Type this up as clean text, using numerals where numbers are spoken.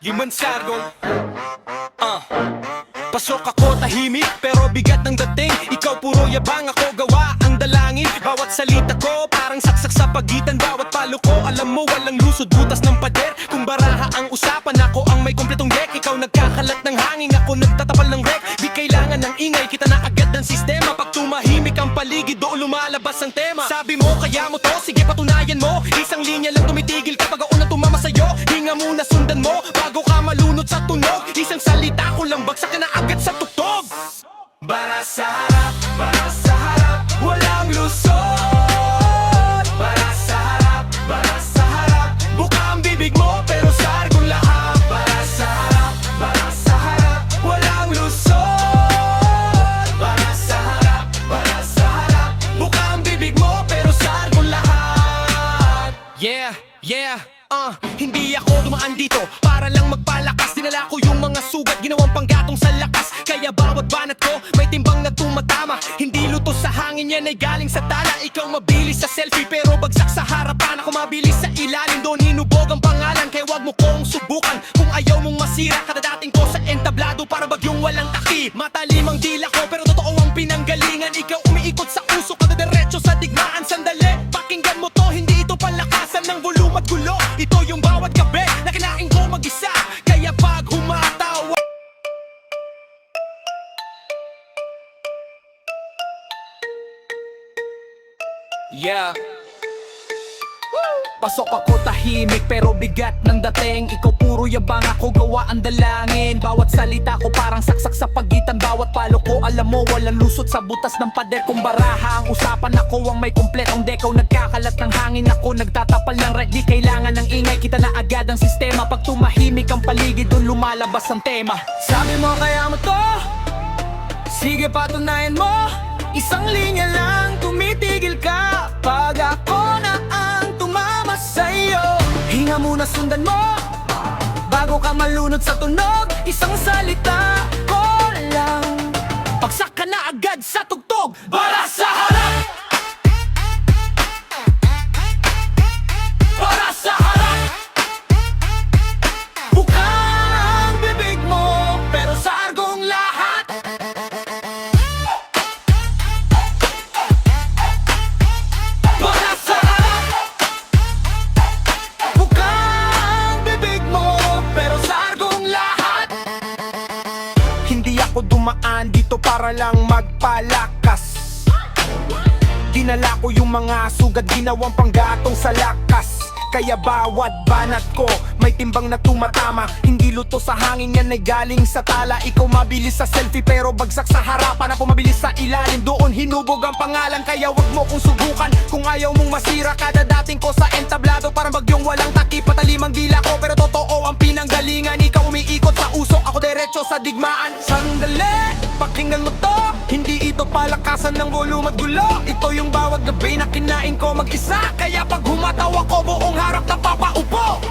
Human Sargon. Pasok ako tahimik pero bigat ng dating. Ikaw puro yabang, ako gawa ang dalangin. Bawat salita ko parang saksak sa pagitan. Bawat palo ko alam mo walang lusod, butas ng pader. Kung baraha ang usapan, ako ang may kompletong deck. Ikaw nagkakalat ng hangin, ako nagtatapal ng wreck. Di kailangan ng ingay, kita na agad ng sistema. Pag tumahimik ang paligid, doon lumalabas ang tema. Sabi mo kaya mo to, sige patunayan mo. Isang linya lang tumitigil kapag ako nang tumama sa'yo. Hinga muna sundan mo, bago ka malunod sa tunog. Isang salita ko lang, bagsak ka na agad sa tugtog. Para sa harap, walang lusot. Para sa harap, buka ang bibig mo pero sargon lahat. Para sa harap, walang lusot. Para sa harap, buka ang bibig mo pero sargon lahat. Yeah, hindi ako dumaan dito para lang magpalakas. Dinala ko yung mga sugat, ginawang panggatong sa lakas. Kaya bawat banat ko may timbang na tumatama. Hindi luto sa hangin, yan ay galing sa tala. Ikaw mabilis sa selfie pero bagsak sa harapan. Ako mabilis sa ilalim, doon hinubog ang pangalan. Kaya wag mo kong subukan kung ayaw mong masira. Kadadating ko sa entablado para bagyong walang takip. Matalim ang dila ko pero totoo ang pinanggalingan. Ikaw umiikot sa uso, kadadiretso sa digmaan. Sandali, pakinggan mo to, hindi ito palakasan ng volume at gulo. Ito yung bawat gabi na kinain ko mag-isa. Kaya pag humatawa, yeah. Pasok ako tahimik pero bigat ng dating. Ikaw puro yabang, ako gawa ang dalangin. Bawat salita ko parang saksak sa pagitan. Bawat palo ko alam mo walang lusot sa butas ng pader. Kung baraha ang usapan, ako ang may kompletong deck. Ikaw nagkakalat ng hangin, ako nagtatapal ng wreck. Di kailangan ng ingay, kita na agad ang sistema. Pag tumahimik ang paligid, doon lumalabas ang tema. Sabi mo kaya mo to, sige patunayan mo. Isang linya lang, tumitigil ka pag ako na ang tumama sa'yo. Hinga muna sundan mo, bago ka malunod sa tunog. Isang salita ko lang, bagsak ka na agad sa tugtog. Para sa harap, para sa harap, buka ang bibig mo pero sargong lahat. Para sa harap, buka ang bibig mo pero sargong lahat. Hindi ako dumaan dito para lang magpalakas. Dinala ko yung mga sugat, ginawang panggatong sa lakas. Kaya bawat banat ko may timbang na tumatama. Hindi luto sa hangin, yan ay galing sa tala. Ikaw mabilis sa selfie pero bagsak sa harapan. Ako mabilis sa ilalim, doon hinubog ang pangalan. Kaya wag mo kong subukan kung ayaw mong masira. Kadadating ko sa entablado parang bagyong walang takip. Patalim ang dila ko pero totoo ang pinanggalingan. Ikaw umiikot sa uso, ako diretso sa digmaan. Sandali, pakinggan mo to, hindi ito palakasan ng volume at gulo. Ito yung bawat gabi na kinain ko mag-isa. Kaya pag humataw ako, buong harap na papaupo.